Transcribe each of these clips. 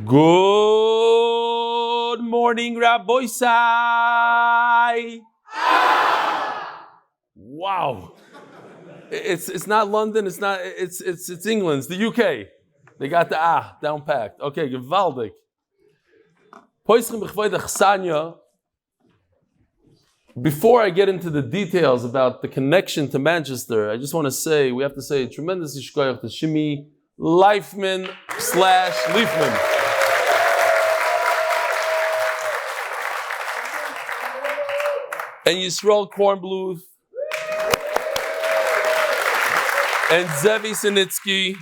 Good morning, Rabbi Sai. Wow. It's not London, it's England, it's the UK. They got the down packed. Okay, gewaldig. Before I get into the details about the connection to Manchester, I just want to say, we have to say a tremendous yizkors to Shimi Leifman / Leifman. And Yisrael Kornbluth. And Zevi Sinitsky.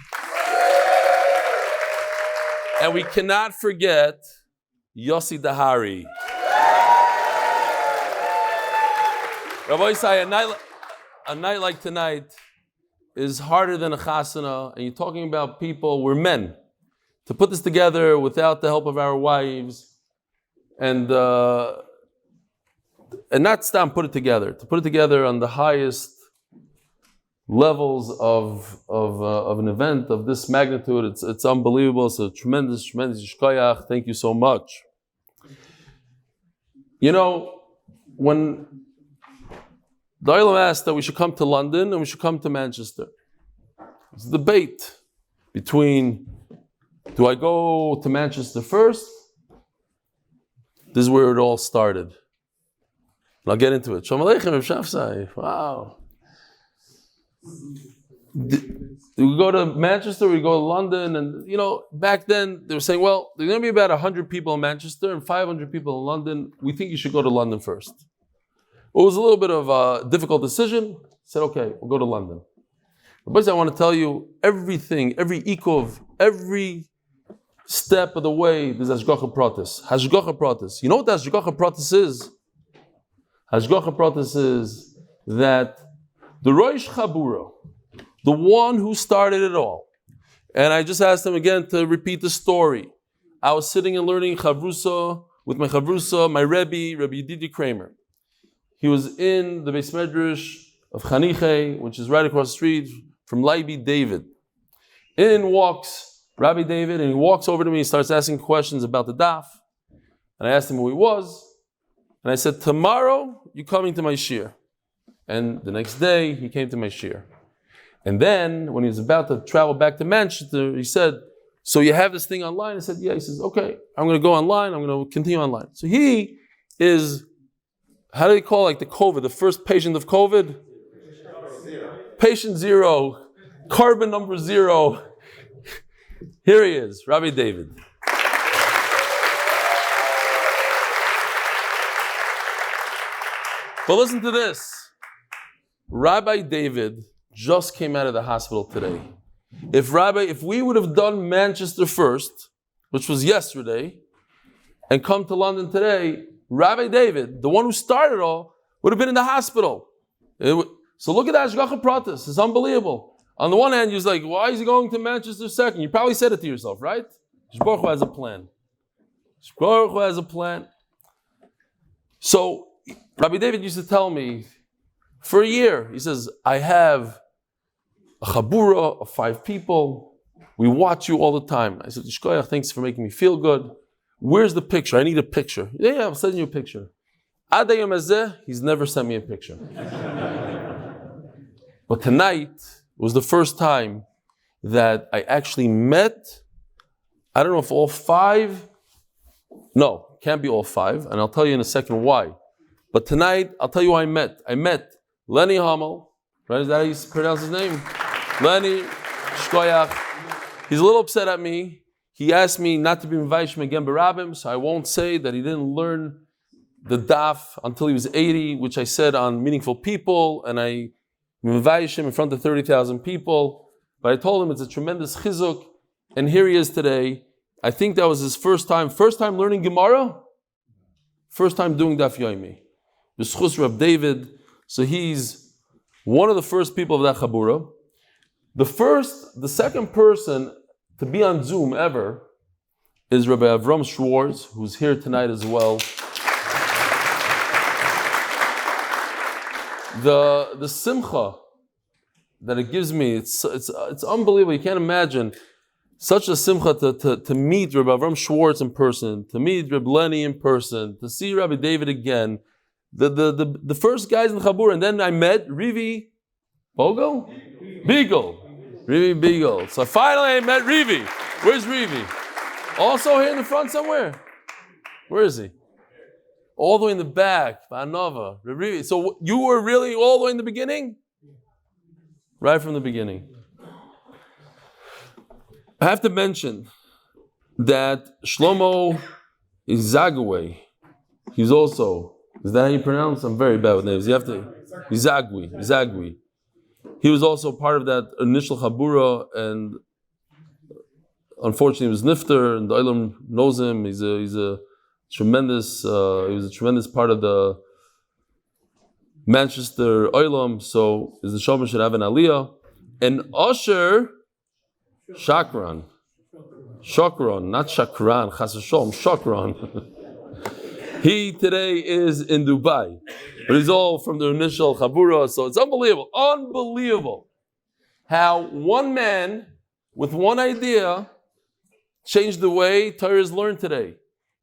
And we cannot forget Yossi Dahari. Rabbi Isai, a night like tonight is harder than a chasana, and you're talking about people, we're men. To put this together without the help of our wives, and not stop put it together, to put it together on the highest levels of an event of this magnitude, it's unbelievable. It's a tremendous yizkors. Thank you so much. You know, when the Olam asked that we should come to London and we should come to Manchester, it's a debate between, do I go to Manchester first? This is where it all started. And I'll get into it. Shalom Aleichem, Reb Shafsai. Wow. Do we go to Manchester or we go to London? And, you know, back then they were saying, well, there's going to be about 100 people in Manchester and 500 people in London. We think you should go to London first. It was a little bit of a difficult decision. I said, okay, we'll go to London. But I want to tell you, everything, every ikov, every step of the way, there's hashgacha pratis. Hashgacha pratis. You know what the hashgacha pratis is? Hashgacha pratis is that the Rosh Chabura, the one who started it all, and I just asked him again to repeat the story. I was sitting and learning chavrusa with my chavrusa, my Rebbe Yedidi Kramer. He was in the Beis Medrash of Chaniche, which is right across the street from Leibi David. In walks Rabbi David, and he walks over to me and starts asking questions about the daf. And I asked him who he was, and I said, tomorrow you're coming to my shir. And the next day he came to my shir. And then when he was about to travel back to Manchester, he said, so you have this thing online? I said, yeah. He says, okay, I'm going to go online, I'm going to continue online. So he is, how do they call like the COVID, the first patient of COVID? Patient zero, carbon number 0. Here he is, Rabbi David. But listen to this. Rabbi David just came out of the hospital today. If we would have done Manchester first, which was yesterday, and come to London today, Rabbi David, the one who started it all, would have been in the hospital. So look at that hashgacha pratis. It's unbelievable. On the one hand, you're like, why is he going to Manchester second? You probably said it to yourself, right? Baruch has a plan. Baruch has a plan. So Rabbi David used to tell me, for a year, he says, I have a chabura of 5 people. We watch you all the time. I said, yizkors, thanks for making me feel good. Where's the picture? I need a picture. Yeah, I'm sending you a picture. Adayim azeh, he's never sent me a picture. But tonight was the first time that I actually met, I don't know if all 5, no, can't be all 5, and I'll tell you in a second why. But tonight, I'll tell you who I met. I met Lenny Hamel, right? Is that how you pronounce his name? Lenny, yizkors. He's a little upset at me. He asked me not to be mevayishim again barabim, so I won't say that he didn't learn the daf until he was 80, which I said on Meaningful People, and I mevayishim in front of 30,000 people. But I told him it's a tremendous chizuk, and here he is today. I think that was his first time learning Gemara, first time doing Daf Yomi. The zchus Reb David, so he's one of the first people of that chabura. The second person to be on Zoom ever is Rabbi Avram Schwartz, who's here tonight as well. The Simcha that it gives me, it's unbelievable. You can't imagine. Such a simcha to meet Reb Avram Schwartz in person, to meet Reb Lenny in person, to see Rabbi David again. The first guys in the Chabur, and then I met Rivi Bogo? Beagle. Rivi Beagle. So finally I met Rivi. Where's Rivi? Also here in the front somewhere. Where is he? All the way in the back. Vanova. Rivi. So you were really all the way in the beginning? Right from the beginning. I have to mention that Shlomo is Zagwe. He's also, is that how you pronounce? I'm very bad with names. You have to, Zagwe. He was also part of that initial Chabura, and unfortunately he was Nifter, and the Olam knows him. He's a tremendous, he was a tremendous part of the Manchester Olam, so his neshama should have an aliyah. And Usher Shakran, not Shakran, Chas v'sholom, Shakran. He today is in Dubai, but he's all from the initial Chabura, so it's unbelievable how one man with one idea changed the way Torah is learned today.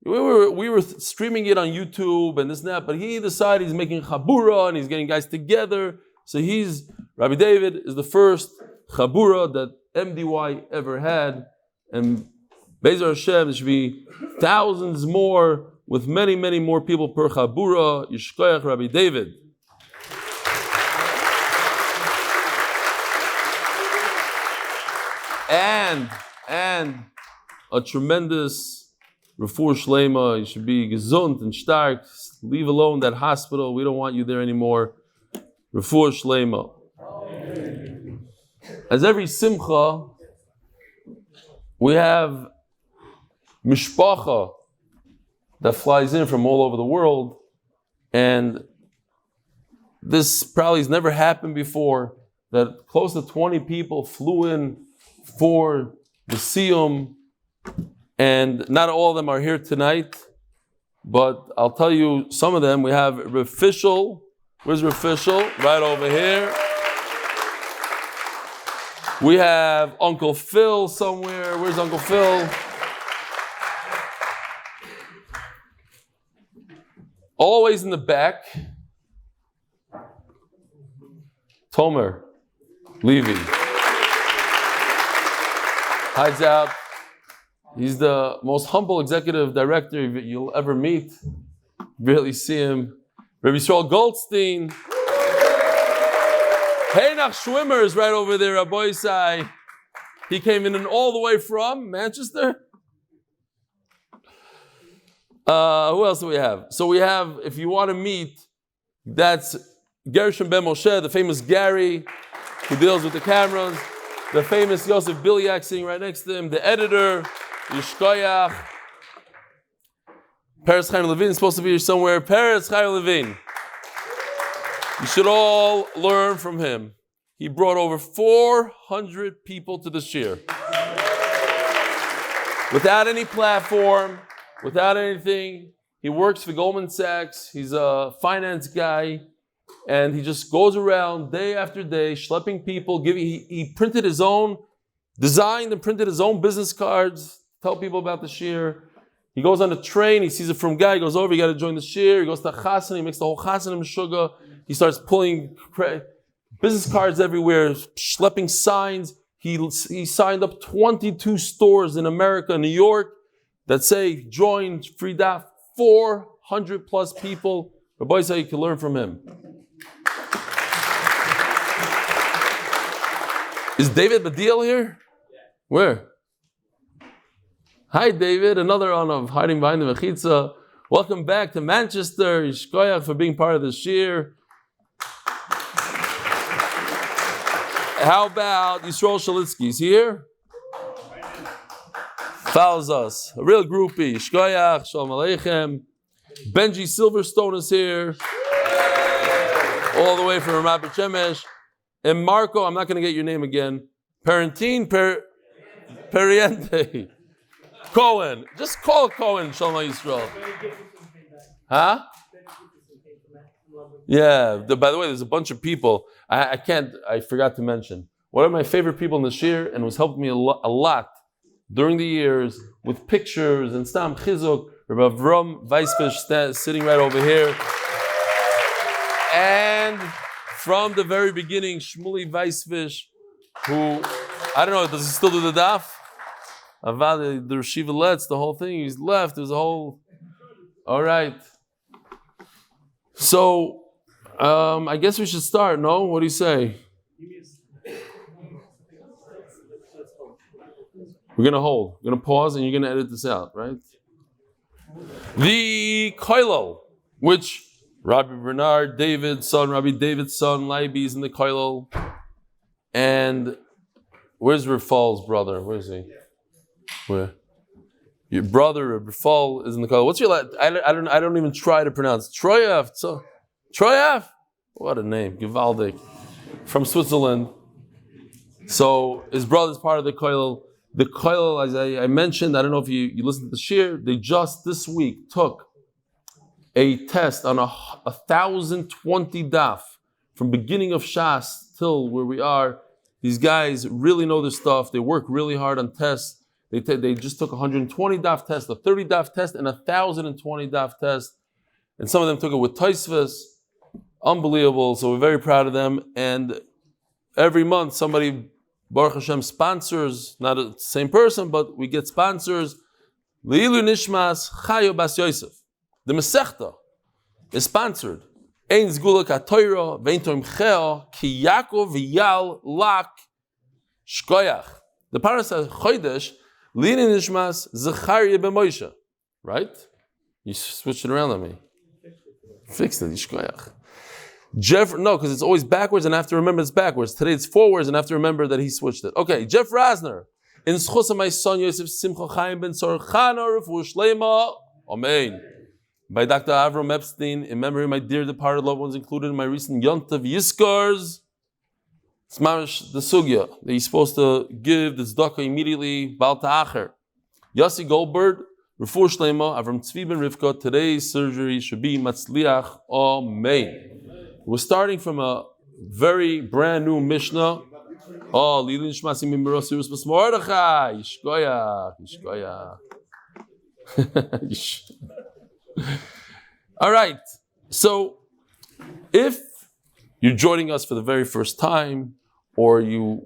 We were streaming it on YouTube and this and that, but he decided he's making Chabura and he's getting guys together. So Rabbi David is the first Chabura that MDY ever had, and Be'ezer Hashem, there should be thousands more with many, many more people per Chabura. Yishkoyach Rabbi David. And a tremendous Refuah Shlaima. You should be gesund and stark. Leave alone that hospital. We don't want you there anymore. Refuah Shlaima. As every Simcha, we have mishpacha that flies in from all over the world, and this probably has never happened before, that close to 20 people flew in for the Siyum, and not all of them are here tonight, but I'll tell you some of them. We have Refishal. Where's Refishal? Right over here. We have Uncle Phil somewhere. Where's Uncle Phil? Always in the back. Tomer Levy. Hides out. He's the most humble executive director you'll ever meet. Barely see him. Reb Yisrael Goldstein. Heinach Schwimmer is right over there, Rabbi Isai. He came in all the way from Manchester. Who else do we have? So we have, if you want to meet, that's Gershon Ben Moshe, the famous Gary, who deals with the cameras. The famous Yosef Bilyak sitting right next to him. The editor, Yishkoyach. Peretz Chaim Levin is supposed to be here somewhere. Peretz Chaim Levin. You should all learn from him. He brought over 400 people to the shir. Without any platform, without anything. He works for Goldman Sachs. He's a finance guy. And he just goes around day after day, schlepping people. He printed his own, designed and printed his own business cards, tell people about the shir. He goes on a train, he sees a from guy, he goes over, you got to join the shir. He goes to Chasan, he makes the whole Chasan in sugar. He starts pulling business cards everywhere, schlepping signs. He signed up 22 stores in America, New York, that say, join Free Daf, 400 plus people. Rabbi say you can learn from him. Is David Badil here? Where? Hi, David. Another one of hiding behind the mechitza. Welcome back to Manchester. Yishkoyach for being part of the shir. How about Yisrael Shalitsky? Is he here? Follows us. A real groupie. Yishkoyach, Shalom Aleichem. Benji Silverstone is here. All the way from Ramat Shemesh. And Marco, I'm not going to get your name again. Parentine Periente. Cohen. Just call Cohen, Shalom Yisrael. Huh? Yeah. By the way, there's a bunch of people. I forgot to mention. One of my favorite people in the shir, and was helping me a lot, during the years with pictures and stam chizuk. Reb Avrum Epstein sitting right over here. And from the very beginning, Shmuley Weisfish, who, I don't know, does he still do the daf? Avad, the Reshiva lets, the whole thing, he's left, there's a whole, all right. So, I guess we should start, no? What do you say? We're going to hold, we're going to pause, and you're going to edit this out, right? The koilel, which Rabbi Bernard, David's son, Leiby is in the koilel. And where's Rafal's brother? Where is he? Where? Your brother, Rafal, is in the koilel. What's your last? I don't even try to pronounce. Troyev. So, Troyev? What a name. Givaldik. From Switzerland. So his brother's part of the koilel. The koilel, as I mentioned, I don't know if you listened to the shir, they just this week took a test on 1,020 daf from beginning of Shas till where we are. These guys really know their stuff. They work really hard on tests. They just took 120 daf test, a 30 daf test, and 1,020 daf test. And some of them took it with Taisvas. Unbelievable. So we're very proud of them. And every month somebody, Baruch Hashem, sponsors, not the same person, but we get sponsors. Leilu Nishmas Chayo Bas Yosef. The Masechta is sponsored. Ein zgula k'Torah, vein tomchea, kիעקב ויעל lak shkoyach. The parasha says chodesh Leilu Nishmas zechריה b'Moshe. Right? You switched it around on me. Fixed it, shkoyach. No, because it's always backwards and I have to remember it's backwards. Today it's forwards and I have to remember that he switched it. Okay, Jeff Rosner. In zchus of my son Yosef Simcha Chaim ben Chana Refuah Shlaima. Amen. By Dr. Avrum Epstein, in memory of my dear departed loved ones, included in my recent yontav yizkors. It's mamash the sugya that he's supposed to give the tzedakah immediately. Bal ta'acher. Yossi Goldburd, Refuah Shlaima, Avraham Tzvi ben Rivka. Today's surgery should be matzliach. Amen. We're starting from a very brand new Mishnah. Oh, Lilin Shmasim Mimirosirus Mordechai. Yishkoyach. All right. So, if you're joining us for the very first time, or you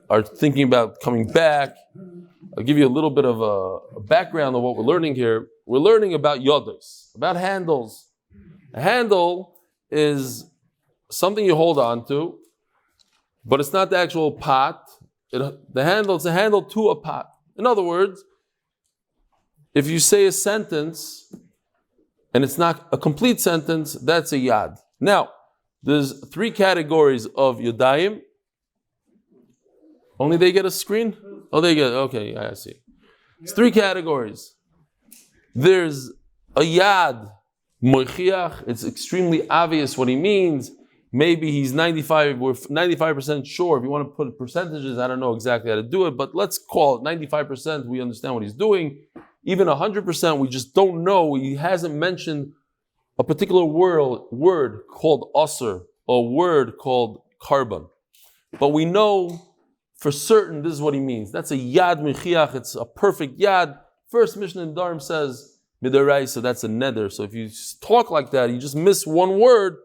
are thinking about coming back, I'll give you a little bit of a background of what we're learning here. We're learning about yodos, about handles. A handle is something you hold on to, but it's not the actual pot. It's a handle to a pot. In other words, if you say a sentence and it's not a complete sentence, that's a yad. Now, there's 3 categories of yadayim. Only they get a screen? Oh, they get, okay, I see. It's 3 categories. There's a yad moichiach. It's extremely obvious what he means. Maybe he's 95% sure. If you want to put percentages, I don't know exactly how to do it, but let's call it 95%. We understand what he's doing. Even 100%, we just don't know. He hasn't mentioned a particular word called asr, or a word called carbon. But we know for certain this is what he means. That's a yad mechiach. It's a perfect yad. First Mishnah in Nedarim says midarai, so that's a neder. So if you talk like that, you just miss one word,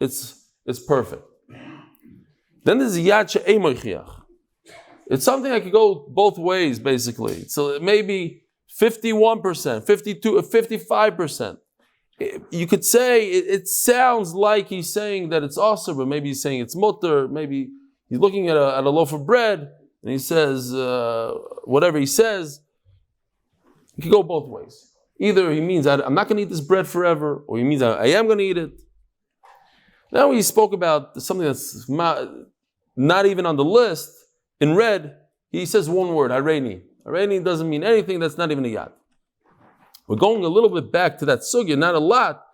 it's perfect. Then there's yad she'ei moichiach. It's something that could go both ways, basically. So it may be 51%, 52, 55%. You could say it sounds like he's saying that it's asr, but maybe he's saying it's mutter. Maybe he's looking at a loaf of bread and he says whatever he says. It could go both ways. Either he means I'm not going to eat this bread forever, or he means I am going to eat it. Now we spoke about something that's not even on the list. In red, he says one word, hareini. Hareini doesn't mean anything, that's not even a yad. We're going a little bit back to that sugya, not a lot,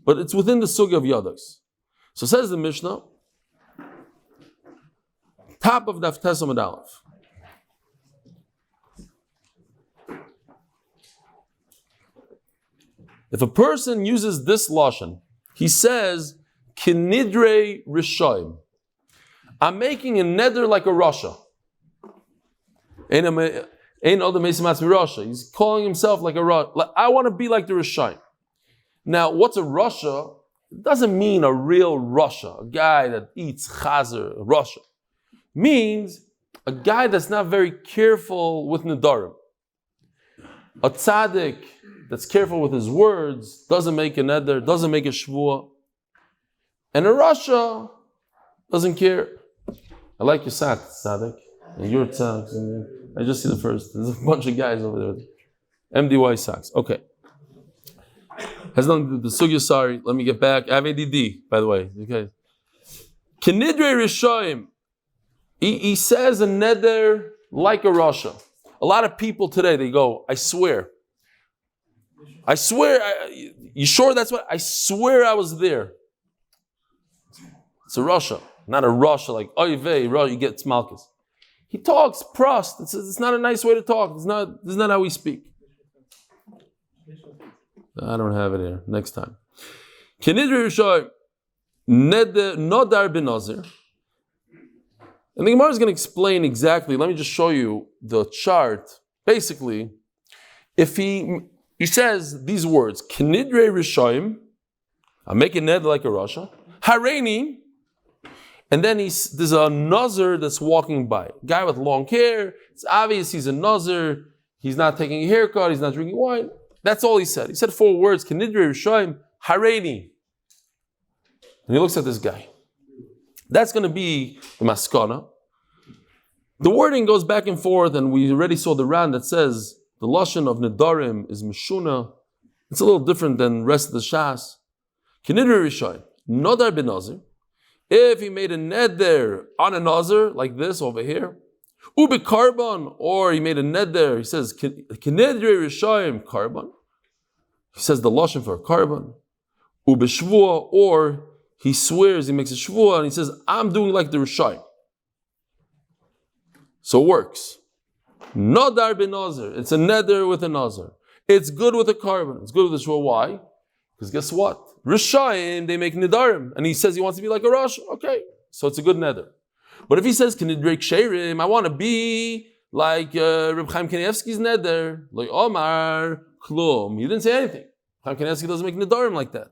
but it's within the sugya of yados. So says the Mishnah, top of Daf Amud Aleph. If a person uses this lashon, he says, Kinidre Rishoim. I'm making a neder like a Rasha. Ain't other Mesim Atzmi Rasha. He's calling himself like a Rasha. I want to be like the Rishayim. Now, what's a Rasha? It doesn't mean a real Rasha, a guy that eats chazer, Rasha. Means a guy that's not very careful with Nedarim. A tzaddik that's careful with his words, doesn't make a neder, doesn't make a shvuah. And a Rasha doesn't care. I like your socks, tzaddik. And your socks. I just see the first. There's a bunch of guys over there with MDY socks. Okay. Has nothing to do with the sugya, sorry. Let me get back. I have ADD, by the way. Okay. Kenidre Rishayim. He says a neder like a Rasha. A lot of people today, they go, I swear. You sure that's what? I swear I was there. It's a Rasha, not a Rasha like, oy vey, you get smalkas. He talks prost. It's not a nice way to talk. This is not how we speak. I don't have it here. Next time. Kenidre Rishayim, Nodar ben Nazir. And the Gemara is going to explain exactly. Let me just show you the chart. Basically, if he says these words, Kenidre Rishayim, I'm making ned like a Rasha, Hareini, and then there's a Nazir that's walking by. Guy with long hair. It's obvious he's a Nazir. He's not taking a haircut. He's not drinking wine. That's all he said. He said 4 words, Kenidre Rishayim, Hareini. And he looks at this guy. That's going to be the maskana. The wording goes back and forth, and we already saw the Ran that says the lashon of Nedarim is meshuna. It's a little different than the rest of the Shas. Kenidre Rishayim, Nodar ben Nazir. If he made a neder on a Nazir, like this over here, ube carbon, or he made a neder, he says Kenidre Rishayim carbon. He says the lashon for a carbon. Ube shvuah, or he swears, he makes a shvuah, and he says, I'm doing like the Rishayim. So it works. Nodar ben Nazir. It's a neder with a Nazir. It's good with a carbon. It's good with a shvuah. Why? Because guess what? Rishayim, they make nedarim. And he says he wants to be like a Rosh. Okay. So it's a good neder. But if he says, Kenidre Ksherim, I want to be like Reb Chaim Kanievsky's neder, like Omar, Klum. He didn't say anything. Chaim Kanievsky doesn't make nedarim like that.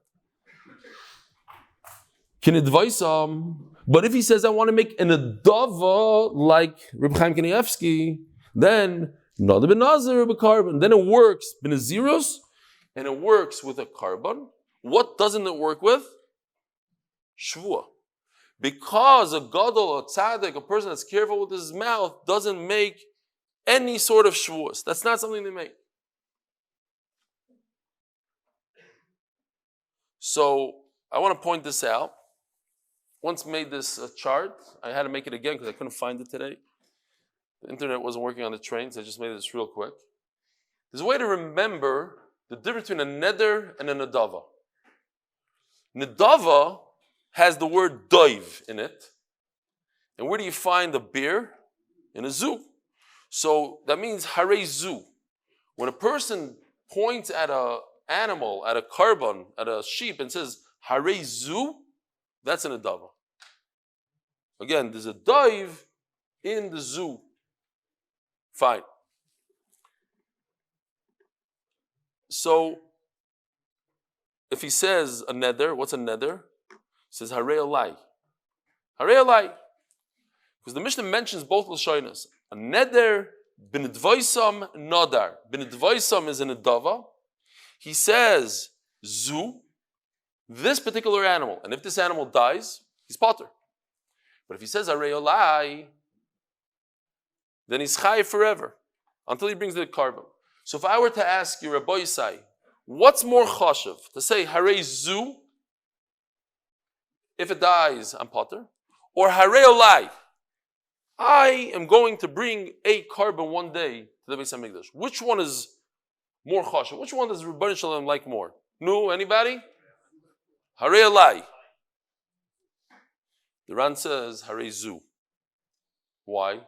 But if he says, I want to make an adava like Reb Chaim Kanievsky, then Nodar ben Nazir with carbon. Then it works b'naziros, and it works with a carbon. What doesn't it work with? Shvuah. Because a gadol, a tzaddik, a person that's careful with his mouth, doesn't make any sort of shvuahs. That's not something they make. So I want to point this out. Once made this chart. I had to make it again because I couldn't find it today. The internet wasn't working on the train, so I just made this real quick. There's a way to remember the difference between a neder and a nedava. Nedava has the word doiv in it. And where do you find a bear? In a zoo. So that means hare zoo. When a person points at an animal, at a carbon, at a sheep, and says hare zoo, that's an adava. Again, there's a dive in the zoo. Fine. So, if he says a neder, what's a neder? He says hare Eli. Hare Eli. Because the Mishnah mentions both lashonos. A neder, b'nedvaisam nodar. B'nedvaisam is an adava. He says zoo, this particular animal, and if this animal dies, he's potter. But if he says hare Eli, then he's chai forever until he brings the carbon. So if I were to ask you, Rabbi Yisai, what's more chashav, to say hare zu, if it dies, I'm potter, or hare Eli, I am going to bring a carbon one day to the Beis HaMikdash. Which one is more chashav? Which one does Rebbeinu Shalom like more? No, anybody? Hare Eli. The Ran says hare zu. Why?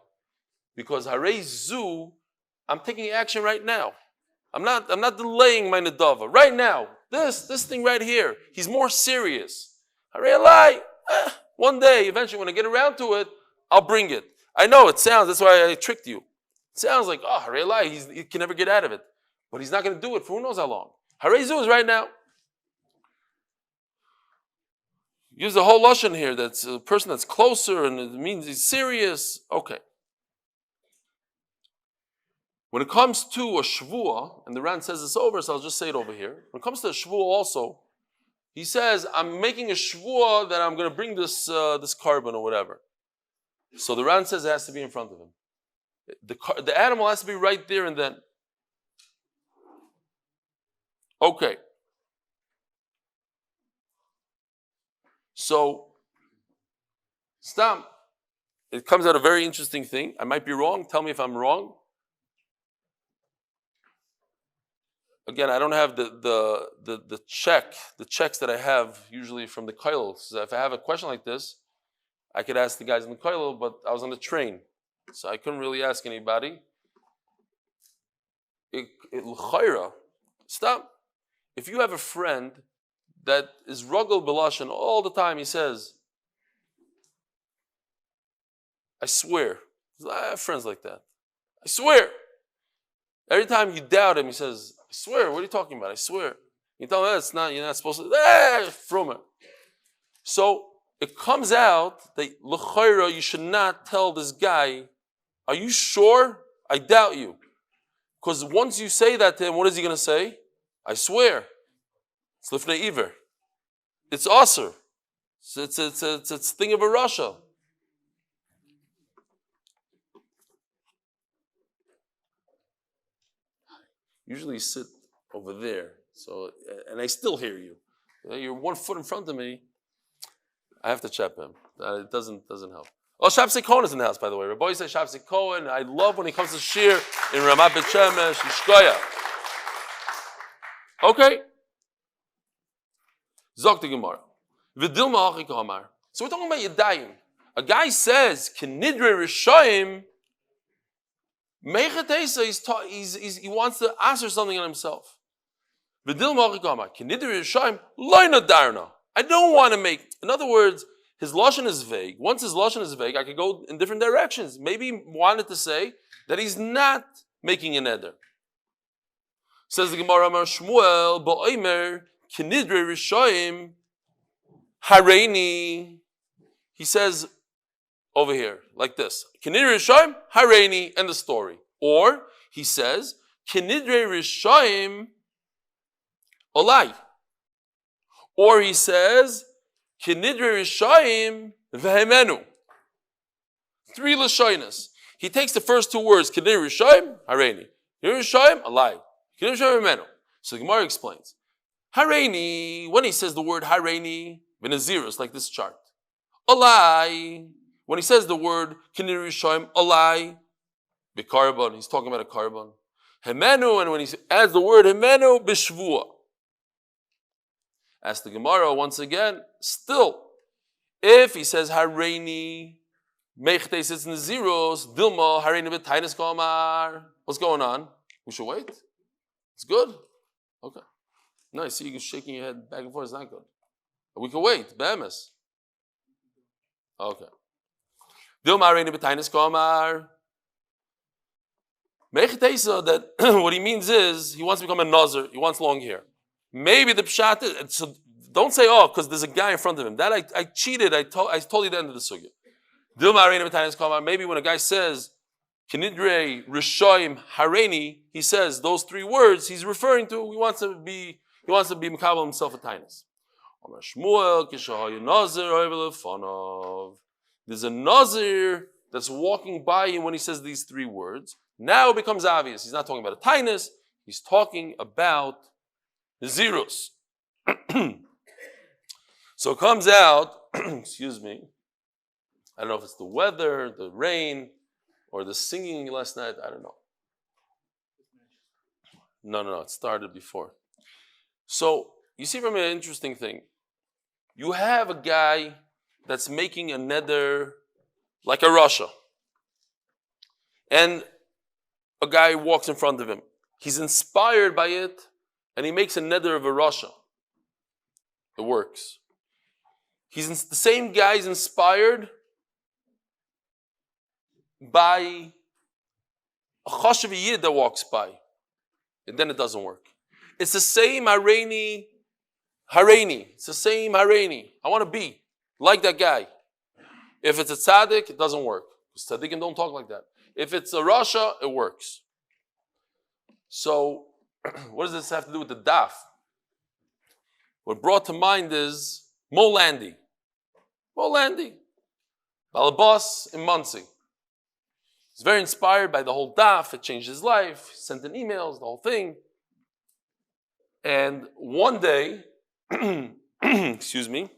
Because hare zu, I'm taking action right now. I'm not delaying my nedava. Right now, this thing right here, he's more serious. Hare Eli, one day, eventually, when I get around to it, I'll bring it. I know it sounds, that's why I tricked you. Sounds like, Reb Eli, he can never get out of it. But he's not going to do it for who knows how long. Harezu is right now. Use the whole lashon here. That's a person that's closer, and it means he's serious. Okay. When it comes to a shvuah, and the Ran says this over, so I'll just say it over here. When it comes to a shvuah also, he says, I'm making a shvuah that I'm going to bring this carbon or whatever. So the Ran says it has to be in front of him. The animal has to be right there and then. Okay. So, stop. It comes out a very interesting thing. I might be wrong. Tell me if I'm wrong. Again, I don't have the checks that I have usually from the kollel. So if I have a question like this, I could ask the guys in the kollel, but I was on the train, so I couldn't really ask anybody. Stop. If you have a friend that is ruggle b'lashon all the time, he says, I swear. I have friends like that. I swear. Every time you doubt him, he says, I swear. What are you talking about? I swear. You tell him, it's not, you're not supposed to. From it. So it comes out that l'chayra, you should not tell this guy, are you sure? I doubt you. Because once you say that to him, what is he going to say? I swear. It's lifnei iver. It's aser. It's a thing of a rasha. Usually you sit over there, so and I still hear you. You're 1 foot in front of me. I have to chap him. It doesn't help. Oh, Shabsai Cohen is in the house, by the way. Reb Eli says Shabsai Cohen. I love when he comes to shir in Ramat Bet Shemesh, Yishkoya. Okay. Zok the Gemara. V'dilma achi k'hamar. So we're talking about Yadayim. A guy says, Kenidre Rishayim, he wants to answer something on himself. I don't want to make, in other words, his lashon is vague. Once his lashon is vague, I could go in different directions. Maybe he wanted to say that he's not making a neder. Says the Gemara, Amar Shmuel, Ba'omer, Kenidre Rishayim, Hareini. He says over here, like this. Kenidre Rishayim, Hareini, and the story. Or, he says, Kenidre Rishayim, Olai. Or he says, Kenidre Rishayim, Vehemenu. 3 lashonas. He takes the first 2 words, Kenidre Rishayim, Hareini. Kenidre Rishayim, Olai. Kenidre Rishayim, Vehemenu. So the Gemara explains. Hareini, when he says the word Hareini, Veneziros, like this chart. Olai. When he says the word Kenidre Rishayim, Olai, B'karbon, he's talking about a carbon. Hemenu, and when he adds the word Hemenu, B'shvua. Ask the Gemara once again, still, if he says Hareini, Meichte sits in the zeros, Dilma, Hareini B'tainis Kamar. What's going on? We should wait? It's good? Okay. No, I see you shaking your head back and forth, it's not good. We can wait, Be'emes. Okay. Dilma, Hareini B'tainis Kamar. That what he means is he wants to become a nazir. He wants long hair. Maybe the pshat is, so don't say because there's a guy in front of him. That I cheated. I told you the end of the sugya. Maybe when a guy says Kenidre Rishayim Hareini, he says those 3 words. He's referring to he wants to be mekabel himself a tainus. There's a nazir that's walking by him when he says these 3 words. Now it becomes obvious. He's not talking about a tainus. He's talking about the zeros. So it comes out, excuse me, I don't know if it's the weather, the rain, or the singing last night. I don't know. No, it started before. So you see from an interesting thing. You have a guy that's making a neder like a rasha. And a guy walks in front of him. He's inspired by it, and he makes a neder of a rasha. It works. The same guy is inspired by a chashav yid that walks by, and then it doesn't work. It's the same hareini. It's the same hareini. I want to be like that guy. If it's a tzaddik, it doesn't work. Because tzaddikim don't talk like that. If it's a rasha, it works. So, what does this have to do with the daf? What brought to mind is Molandi. Balabas in Muncie. He's very inspired by the whole daf. It changed his life. He sent in emails, the whole thing. And one day, excuse me,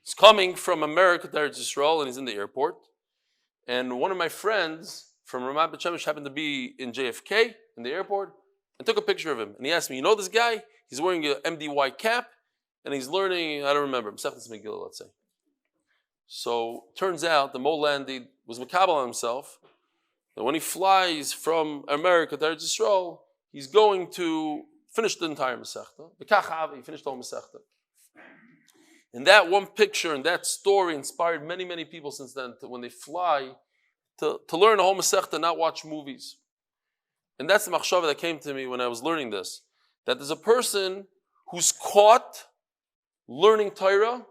he's coming from America to Eretz Yisrael, and he's in the airport. And one of my friends from Ramat Bet Shemesh happened to be in JFK in the airport and took a picture of him. And he asked me, you know this guy? He's wearing an MDY cap, and he's learning, I don't remember, Masechtas Megillah, let's say. So turns out the Molandi was makabel on himself that when he flies from America to Eretz Yisrael, he's going to finish the entire Masechta. He finished the whole Masechta. And that one picture and that story inspired many, many people since then to, when they fly to learn the whole Masechta, not watch movies. And that's the machshava that came to me when I was learning this. That there's a person who's caught learning Torah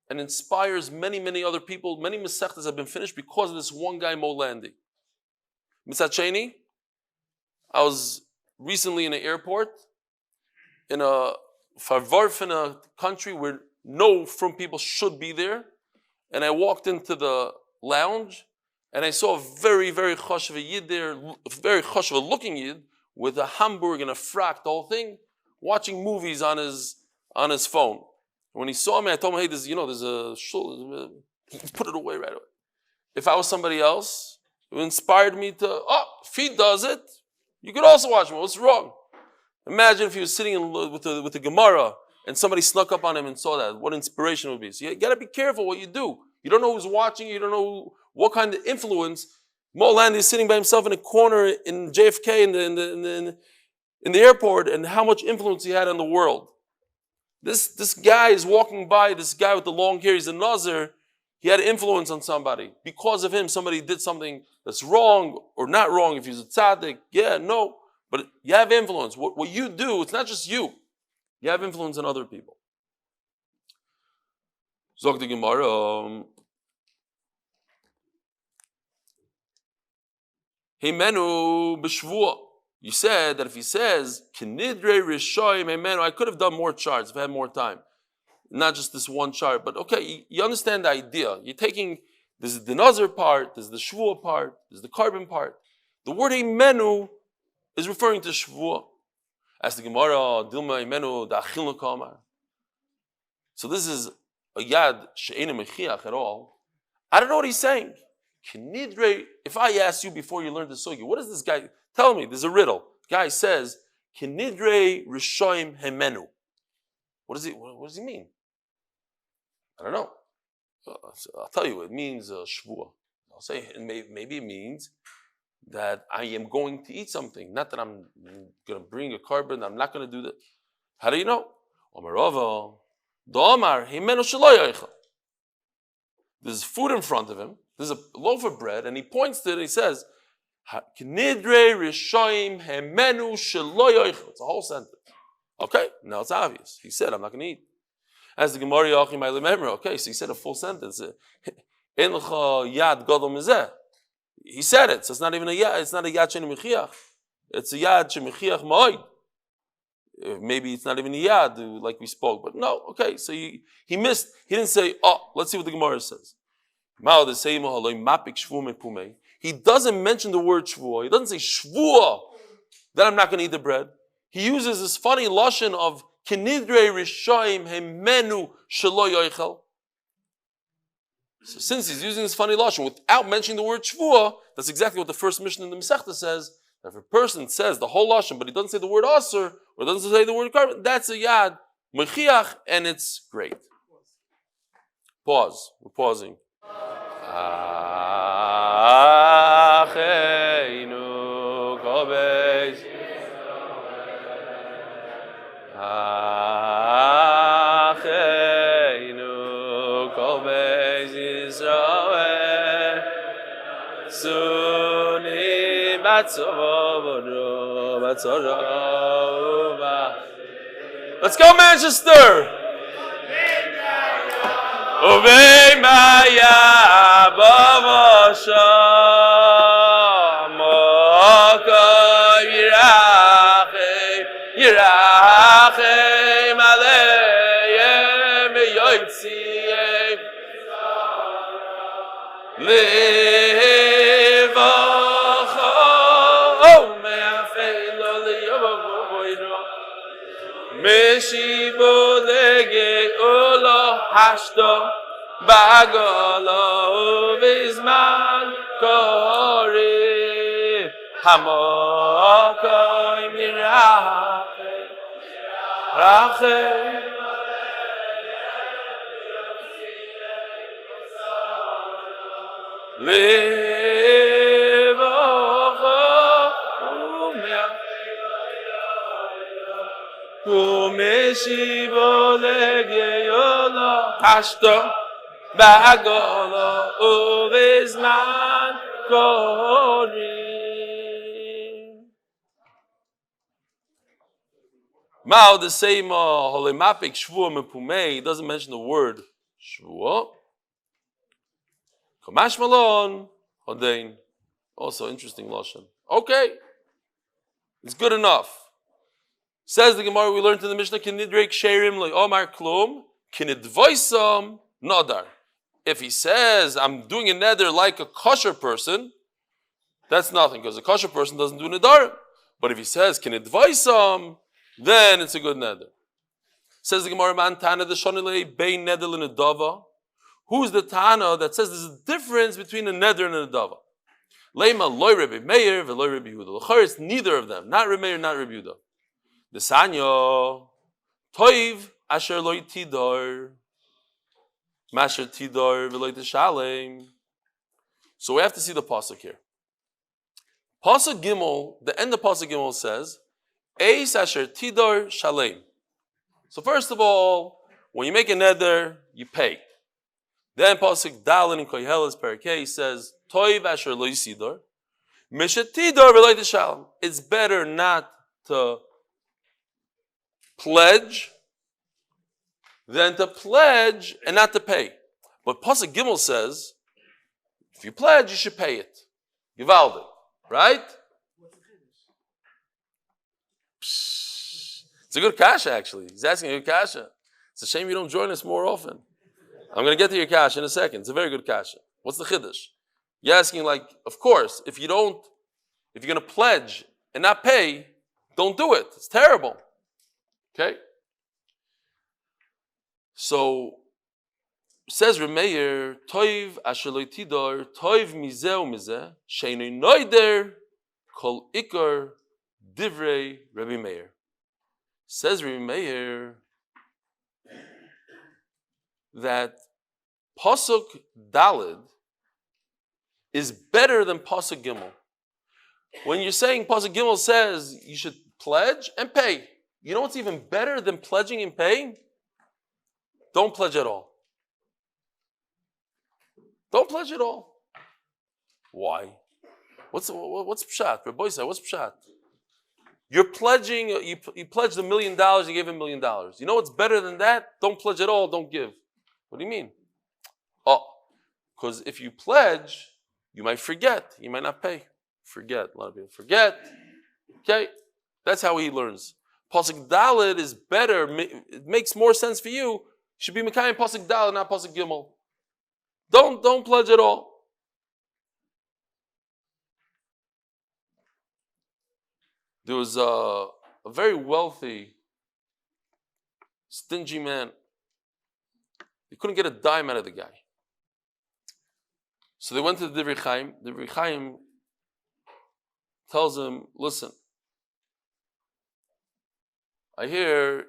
and inspires many, many other people. Many Masechtas have been finished because of this one guy, Molandi. Mitzad Sheni, I was recently in an airport in a farvarf country where no from people should be there. And I walked into the lounge and I saw a very, very chashav yid there, a very chashav looking yid with a Hamburg and a frak, the whole thing, watching movies on his phone. When he saw me, I told him, hey, there's a shul, put it away right away. If I was somebody else, it inspired me to, if he does it, you could also watch him. What's wrong? Imagine if he was sitting with the Gemara and somebody snuck up on him and saw that. What inspiration it would be. So you got to be careful what you do. You don't know who's watching. You don't know what kind of influence. Molandi is sitting by himself in a corner in JFK in the airport, and how much influence he had on the world. This guy is walking by, this guy with the long hair, he's a Nazir. He had influence on somebody. Because of him, somebody did something that's wrong or not wrong. If he's a tzaddik, no. But you have influence. What you do, it's not just you. You have influence on other people. Zog the Gemara. Heimenu b'shvua. You said that if he says, Kinidre Rishoyim Heimenu, I could have done more charts if I had more time. Not just this one chart, but okay, you understand the idea. You're taking, there's the Nazir part, there's the Shvua part, there's the carbon part. The word Heimenu is referring to Shvua. As the Gemara, Dilma Heimenu, the Achilnu Kamar. So this is a yad she'ena mechiach at all. I don't know what he's saying. Kinidre, if I ask you before you learned the sugi, what is this guy? Tell me, there's a riddle. Guy says, Kinidre Rishoim Heimenu. What does he mean? I don't know. I'll tell you, it means shvua. I'll say, maybe it means that I am going to eat something. Not that I'm going to bring a carbon, I'm not going to do that. How do you know? There's food in front of him. There's a loaf of bread, and he points to it and he says, it's a whole sentence. Okay, now it's obvious. He said, I'm not going to eat. As the Gemara, okay, so he said a full sentence. He said it, so it's not even a yad. It's not a yad sheni mechiach. It's a yad shemichiach ma'od. Maybe it's not even a yad, like we spoke. But no, okay, so he missed. He didn't say, let's see what the Gemara says. He doesn't mention the word shvuah. He doesn't say shvuah that I'm not going to eat the bread. He uses this funny lashon of kinidre rishoim heimenu shelo yoichel. So since he's using this funny lashon without mentioning the word shvuah, that's exactly what the first mission in the Masechta says. If a person says the whole lashon, but he doesn't say the word aser or doesn't say the word carbon, that's a yad mechiach, and it's great. Pause. We're pausing. Acheinu kol beis Acheinu kol beis Yisrael Sunim Let's go, Manchester! Obey Maya Bavasha Maka Yirachem Aleim Yotziem Levacha Oh Me'afelo Le'yovovoiro Meshivo Lege Ola Hashto Bagolo Vizman Kori Hamokoi Mirache Rache Levacha Umeshivo Lege Ola Hashto Bagolo Uvizman Kori. Mao the same holemapik shvuah mepumei. He doesn't mention the word shvuah. Kamash malon hodein. Also interesting lashon. Okay, it's good enough. Says the Gemara we learned in the Mishnah kinidrek sherim lo omar klum kinidvoisam nadar. If he says, I'm doing a neder like a kosher person, that's nothing, because a kosher person doesn't do nedarim. But if he says, can it advise then it's a good neder. Says the Gemara, man tana the shonile bein neder and a dava. Who's the tana that says there's a difference between a neder and a dava? Leima loy Rebbe Meir veloy Rebbe Yehuda. L'chor it's neither of them, not Rebbe Meir, not Rebbe Yehuda. The sanyo toiv asher loy tidor. Masher tidor v'loy teshalem. So we have to see the pasuk here. Pasuk Gimel, the end of pasuk Gimel says, Eis asher tidor shalem. So first of all, when you make a neder, you pay. Then pasuk Dalin in Koheles Parakeh says, Toiv asher lo yisidor, Masher tidor v'loy teshalem. It's better not to pledge than to pledge and not to pay. But Pasuk Gimel says, if you pledge, you should pay it. Givaldi, right? It's a good kasha, actually. He's asking a good kasha. It's a shame you don't join us more often. I'm going to get to your kasha in a second. It's a very good kasha. What's the chiddush? You're asking, like, of course, if you're going to pledge and not pay, don't do it. It's terrible. Okay? So, says Remeir, Toiv asher tidor, Toiv mizeh u'mizeh, she'eino noider, kol ikar divrei Rebbe Meir. Says Rebbe Meir that Pasuk Dalid is better than Pasuk Gimel. When you're saying Pasuk Gimel says you should pledge and pay, you know what's even better than pledging and paying? Don't pledge at all. Don't pledge at all. Why? What's pshat? Reb Eli, what's pshat? You're pledging, you pledged $1 million, you gave $1 million. You know what's better than that? Don't pledge at all, don't give. What do you mean? Oh, because if you pledge, you might forget. You might not pay. Forget. A lot of people forget. Okay? That's how he learns. Pasuk Daled is better. It makes more sense for you. You should be Mekayim Pasuk Daled, not Pasuk Gimel. Don't pledge at all. There was a very wealthy, stingy man. They couldn't get a dime out of the guy. So they went to the Divrei Chaim. The Divrei Chaim tells him, listen, I hear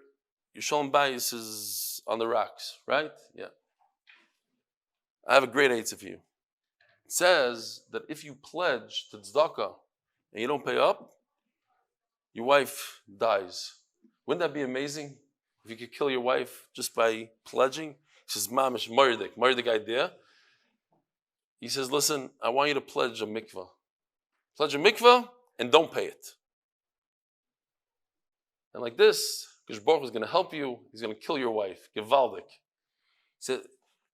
your Shalom Bayis is on the rocks, right? Yeah. I have a great answer for you. It says that if you pledge to tzedakah and you don't pay up, your wife dies. Wouldn't that be amazing? If you could kill your wife just by pledging? He says, Mamish, Mardik idea. He says, listen, I want you to pledge a mikvah. Pledge a mikvah, and don't pay it. And like this, Baruk is going to help you. He's going to kill your wife. Gewaldig.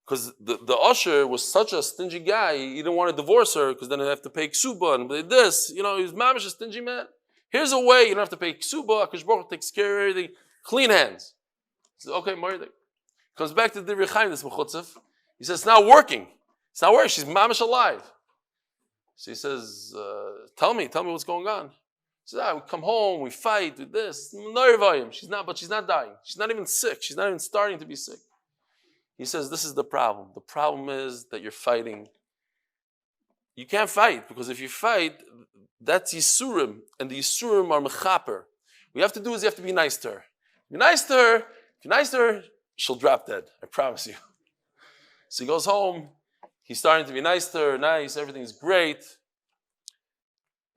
Because the usher was such a stingy guy, he didn't want to divorce her because then he'd have to pay ksuba and this. He was mamish a stingy man. Here's a way you don't have to pay ksuba. Baruch takes care of everything. Clean hands. He says, okay, Mardik. Comes back to the Chaim, this mechutzef. He says, it's not working. It's not working. She's mamish alive. So he says, tell me what's going on. He says, we come home, we fight, do this. She's not dying. She's not even sick. She's not even starting to be sick. He says, this is the problem. The problem is that you're fighting. You can't fight, because if you fight, that's Yisurim, and the Yisurim are mechaper. What you have to do is you have to be nice to her. Be nice to her. If you're nice to her, she'll drop dead. I promise you. So he goes home. He's starting to be nice to her. Nice. Everything's great.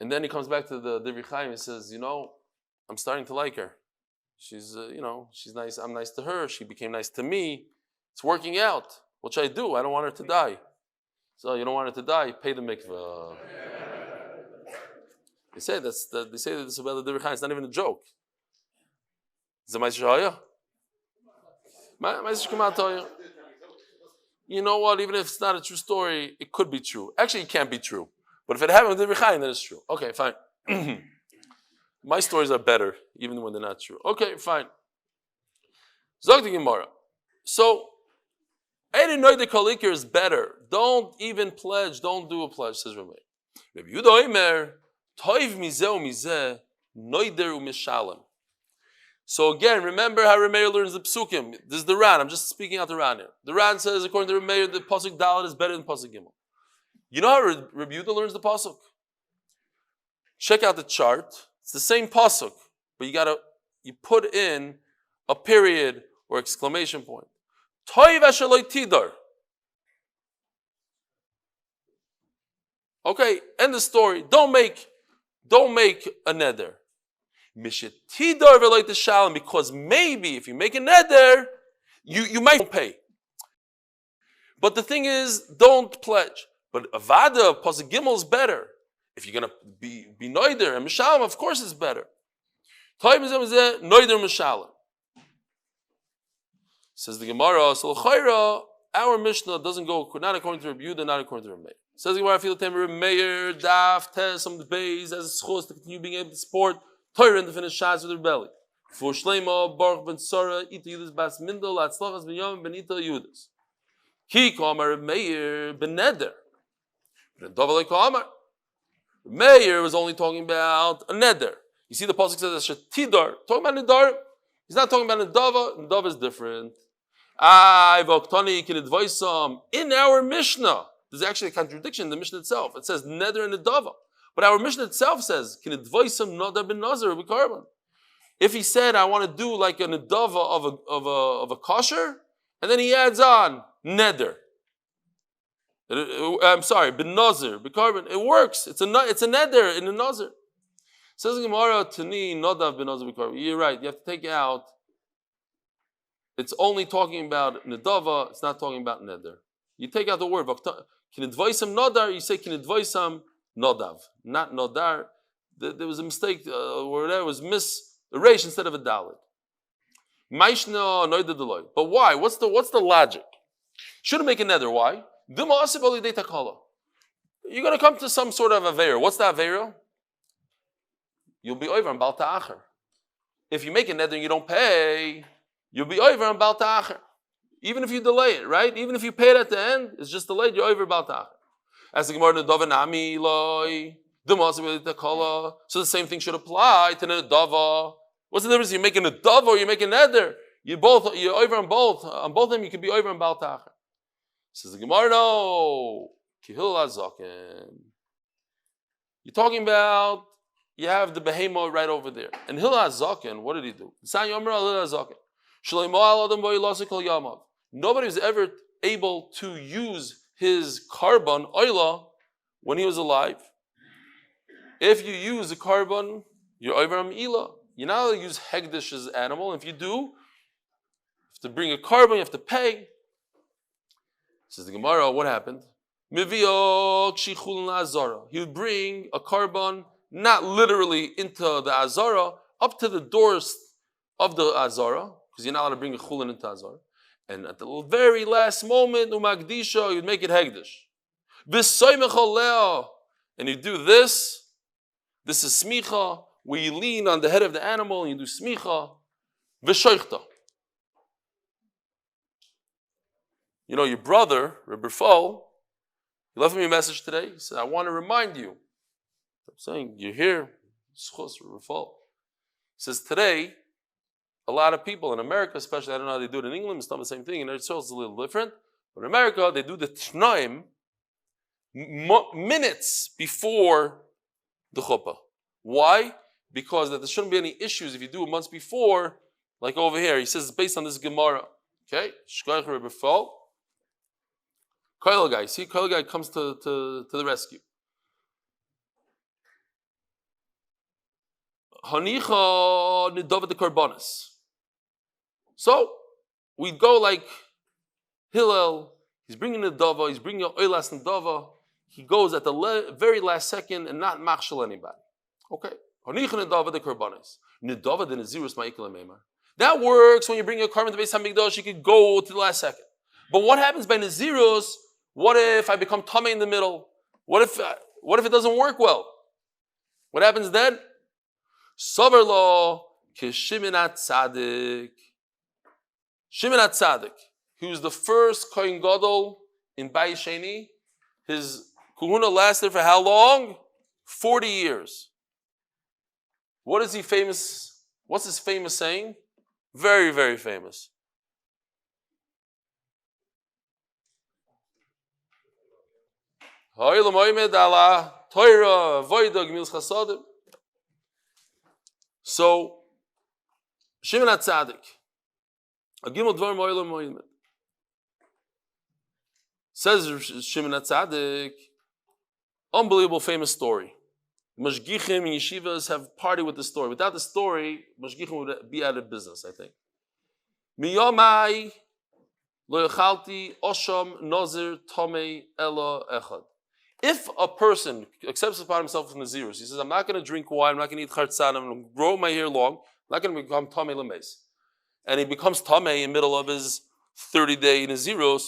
And then he comes back to the Divrei Chaim and says, I'm starting to like her. She's, she's nice. I'm nice to her. She became nice to me. It's working out. What should I do? I don't want her to die. So you don't want her to die? Pay the mikveh. They say that this is about the Divrei Chaim. It's not even a joke. Is it Ma'aseh Shaya? You know what? Even if it's not a true story, it could be true. Actually, it can't be true. But if it happened with Divrei Chaim, then it's true. Okay, fine. My stories are better, even when they're not true. Okay, fine. Zog the Gemara. So, Eidei Noidei Kol Iker is better. Don't even pledge. Don't do a pledge, says Reb Eli. Reb Yehuda Omer, Toiv mizeh u'mizeh, noider u'mishalem. So again, remember how Reb Eli learns the psukim. This is the Ran. I'm just speaking out the Ran here. The Ran says, according to Reb Eli, the pasuk Dalet is better than pasuk Gimel. You know how Reb Yehuda learns the pasuk? Check out the chart. It's the same pasuk, but you put in a period or exclamation point. Toiv asheloi tidar. Okay, end the story. Don't make a neder. Mishetidar v'loi teshalem, because maybe if you make a neder, you might pay. But the thing is, don't pledge. But avada pasuk gimel is better. If you're gonna be noider and mishalem, of course it's better. Toiv mizeh noider mishalem. Says the Gemara, so l'chayra, our Mishnah doesn't go not according to Reb Yehuda, not according to Reb Meir. Says the Gemara, I feel the time Reb Meir, Daf, Tes, Amud Beis, as zchus to continue being able to support Torah and to finish Shas with Reb Eli. Refuah Shlaima, Baruch ben Sarah, Eita Yudas bas Mindel, Atzlachas ben Yom ben Eita Yudas. Kiyakov Reb Meir ben Neder. Reb Meir was only talking about a Neder. You see the pasuk says Shetidar, talking about Nedar. He's not talking about Nedava. Nedava is different. In our Mishnah, there's actually a contradiction in the Mishnah itself. It says Neder and Nedava. But our Mishnah itself says, if he said, I want to do like a Nedava of a kosher, and then he adds on Neder. I'm sorry, Ben Nazir, B'Karban. It works. It's a Neder in a Nazir. Says the Gemara, Tani, Nadav, Ben Nazir, B'Karban. You're right. You have to take out. It's only talking about Nedava. It's not talking about Neder. You take out the word. Kinidvaisam Nodar. You say Kinidvaisam Nodav. Not Nodar. There was a mistake. Where there was a resh instead of a dalet. Maishna Noida Deloy. But why? What's the logic? Shouldn't make a Neder. Why? You're going to come to some sort of Aveira. What's the Aveira? You'll be over on Bal Ta'acher. If you make a Neder and you don't pay, you'll be over on Bal Ta'acher. Even if you delay it, right? Even if you pay it at the end, it's just delayed, you're over Bal Ta'acher. As the Gemara, so the same thing should apply to Nedava. What's the difference? You're making a Dava or you're making a Neder. You're over on both. On both of them, you can be over on Bal Ta'acher. Says the Gemara, no. You're talking about, you have the behemoth right over there. And Hil HaZaken, what did he do? Nobody was ever able to use his carbon, oila, when he was alive. If you use a carbon, you're over on Ila. You're not allowed to use Hegdish's animal. If you do, you have to bring a carbon, you have to pay. Says the Gemara, what happened? He would bring a carbon not literally into the Azara, up to the doors of the Azara, because you're not allowed to bring a chulin into Azara. And at the very last moment, umagdisha, you'd make it hegdish. And you do this. This is smicha, where you lean on the head of the animal and you do smicha. V'shoichta. You know, your brother, Reb Eli, he left me a message today. He said, I want to remind you. I'm saying, you're here. Zchus, Reb Eli. He says, today, a lot of people in America, especially, I don't know how they do it in England, it's not the same thing. In Israel, it's a little different. But in America, they do the t'naim minutes before the chuppah. Why? Because that there shouldn't be any issues if you do it months before, like over here. He says it's based on this Gemara. Okay? Shkoyach Reb Eli. Koil guy. See, Koil guy comes to the rescue. Hanicha nidava the korbanos. So we go like Hillel. He's bringing the dava. He's bringing a oilas nidava. He goes at the very last second and not machshel anybody. Okay. Hanicha nidava the korbanos. Nidava the nezirus ma'ikel meimar. That works when you bring a carbon to Beis Hamikdash. You could go to the last second. But what happens by nezirus? What if I become tamei in the middle? What if it doesn't work well? What happens then? Sover lo kishiminat tzadik. Shimonat Tzaddik, he was the first Kohen Gadol in Bayis Sheni. His kahuna lasted for how long? 40 years. What is he famous? What's his famous saying? Very, very famous. So, Shimonat Tzaddik. Says Shimon HaTzadik, unbelievable famous story. Mashgichim and yeshivas have party with the story. Without the story, Mashgichim would be out of business, I think. Miyomai lo yachalti osham nazir tomei ela echad. If a person accepts upon himself from the zerus, he says, I'm not going to drink wine, I'm not going to eat chartzan, I'm going to grow my hair long, I'm not going to become tomei lemes. And he becomes tamei in the middle of his 30-day Naziros.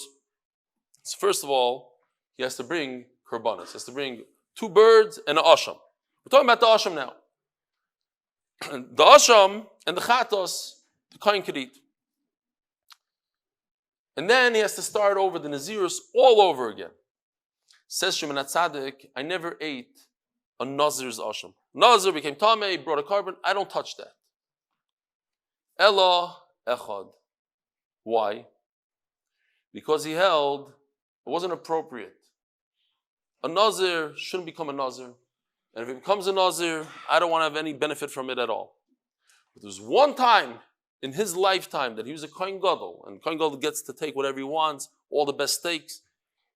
So first of all, he has to bring korbanos. He has to bring 2 birds and an asham. We're talking about the asham now. The asham and the chatos, the kohen could eat. And then he has to start over the Naziros all over again. Says Shimon HaTzadik, I never ate a Nazir's asham. Nazir became tamei, brought a carbon. I don't touch that. Ella echad. Why? Because he held it wasn't appropriate. A Nazir shouldn't become a Nazir. And if he becomes a Nazir, I don't want to have any benefit from it at all. But there was one time in his lifetime that he was a Kohen Gadol, and Kohen Gadol gets to take whatever he wants, all the best steaks.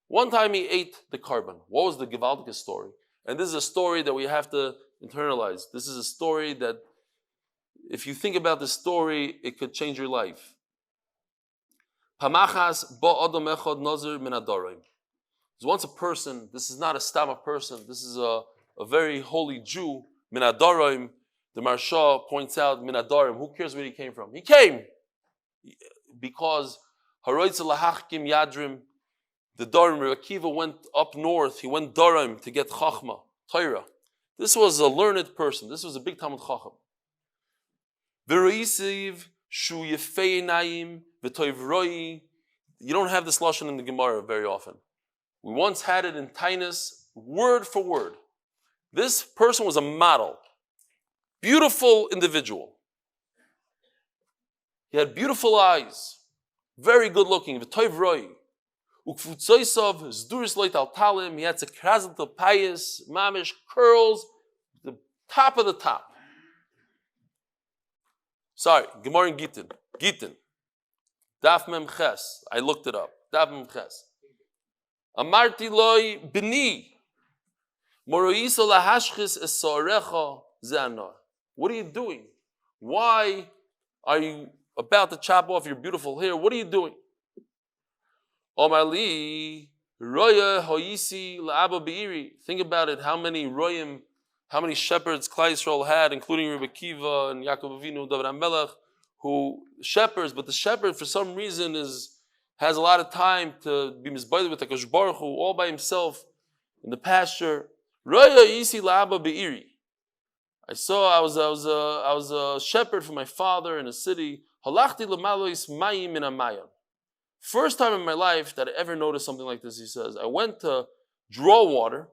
One time he ate the carbon. What was the Gewaldige story? And this is a story that we have to internalize. This is a story that if you think about the story, it could change your life. There's once a person, this is not a stam person, this is a very holy Jew, Minadarim. The Marsha points out, Minadarim, who cares where he came from? He came because Haroitz Lahachkim Yadrim, the Darim, Reb Akiva went up north, he went Darim to get Chachma, Torah. This was a learned person, this was a big Talmud Chacham. V'roisiv shu yefei naim v'toiv roi. You don't have this lashon in the Gemara very often. We once had it in Tainus, word for word. This person was a model, beautiful individual. He had beautiful eyes, very good looking. V'toiv roi. Ukvutzoisav zduris loit al talim. He had sekrazat payas, mamish curls, the top of the top. Sorry, Gemara in Gittin. Daf Mem Ches. I looked it up. Daf Mem Ches. Amarti loy b'ni. Moroiso lahashchis esorecha ze'anor. What are you doing? Why are you about to chop off your beautiful hair? What are you doing? Omali roya hoyisi la'aba be'iri. Think about it. How many royim how many shepherds Klal Yisrael had, including Rebbe Kiva and Yaakov Avinu, David HaMelech, who shepherds, but the shepherd for some reason has a lot of time to be misboded with HaKadosh Baruch Hu, all by himself in the pasture. Raya Yisi La'aba Be'iri. I was a shepherd for my father in a city. Halachti L'malois Mayim Min HaMayim. First time in my life that I ever noticed something like this, he says, I went to draw water.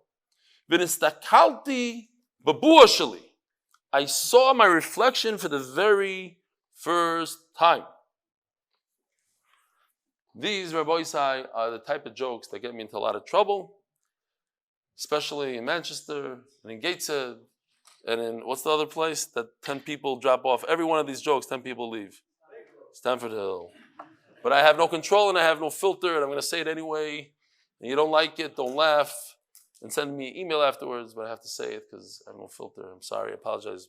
V'nistakalti b'bua sheli. I saw my reflection for the very first time. These, Rabbi Isai, are the type of jokes that get me into a lot of trouble, especially in Manchester, and in Gateshead, and in, what's the other place that 10 people drop off? Every one of these jokes, 10 people leave. Stamford Hill. But I have no control and I have no filter, and I'm going to say it anyway. And you don't like it, don't laugh, and send me an email afterwards, but I have to say it because I have no filter. I'm sorry, I apologize.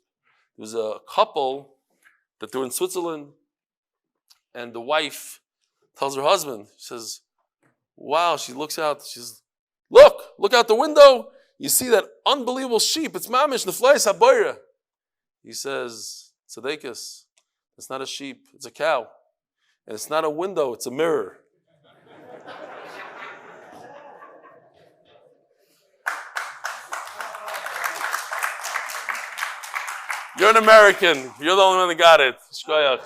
There was a couple that they were in Switzerland, and the wife tells her husband, she says, wow, she looks out, she says, look out the window, you see that unbelievable sheep, it's mamish, neflais habayra. He says, tzedekis, it's not a sheep, it's a cow. And it's not a window, it's a mirror. You're an American. You're the only one that got it. Shkoyach.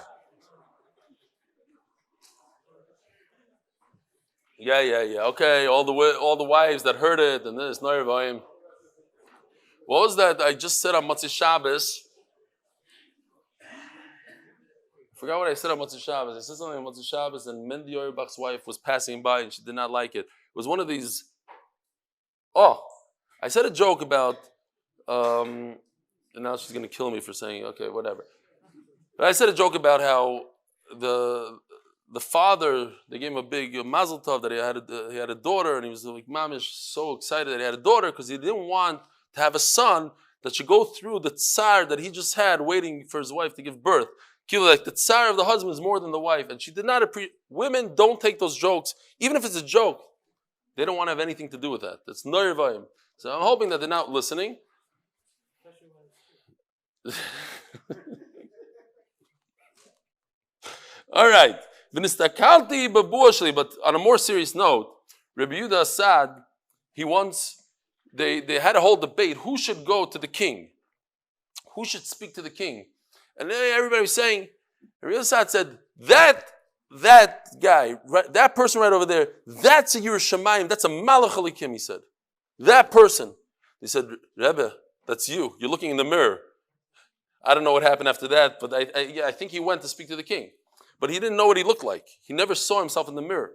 Yeah. Okay, all the wives that heard it and this. What was that I just said on Motzei Shabbos? I forgot what I said on Motzei Shabbos. I said something on Motzei Shabbos, and Mendy Auerbach's wife was passing by and she did not like it. It was one of these. Oh, I said a joke about. And now she's going to kill me for saying, okay, whatever. But I said a joke about how the father, they gave him a big mazel tov that he had a daughter, and he was like, mamish, so excited that he had a daughter because he didn't want to have a son that should go through the tsar that he just had waiting for his wife to give birth. Like the tsar of the husband is more than the wife, and she did not appreciate. Women don't take those jokes, even if it's a joke. They don't want to have anything to do with that. That's noirvayim. So I'm hoping that they're not listening. All right. But on a more serious note, Rabbi Yehuda Assad, they had a whole debate. Who should go to the king? Who should speak to the king? And everybody was saying, Rabbi Yehuda Assad said, that guy, that person right over there, that's a Yerushalayim, that's a Malach Alikim, he said. That person. He said, Rebbe, that's you. You're looking in the mirror. I don't know what happened after that, but I think he went to speak to the king. But he didn't know what he looked like. He never saw himself in the mirror.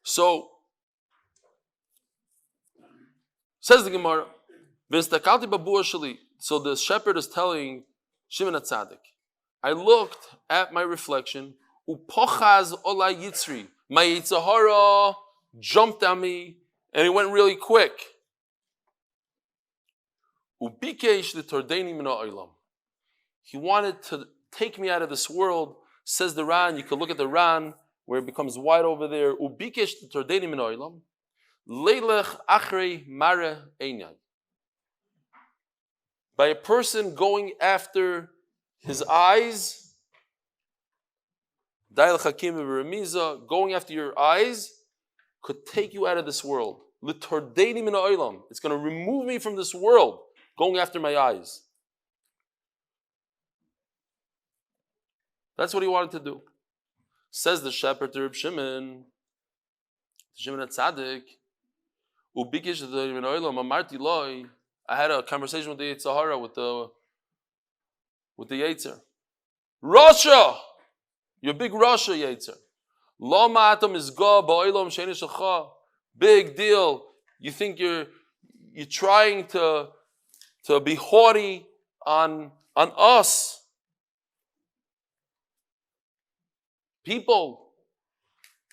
So, says the Gemara, so the shepherd is telling Shimon HaTzadik, I looked at my reflection, upochaz olay yitzri, my yitzahara jumped on me, and it went really quick. He wanted to take me out of this world. Says the Ran, you can look at the Ran where it becomes white over there. By a person going after his eyes, going after your eyes could take you out of this world. It's going to remove me from this world. Going after my eyes. That's what he wanted to do. Says the shepherd to Reb Shimon HaTzadik, I had a conversation with the Yitzhahara, with the Yetzer. Rasha! You're a big Rasha, Yetzer. Big deal. You think you're trying to be haughty on us. People.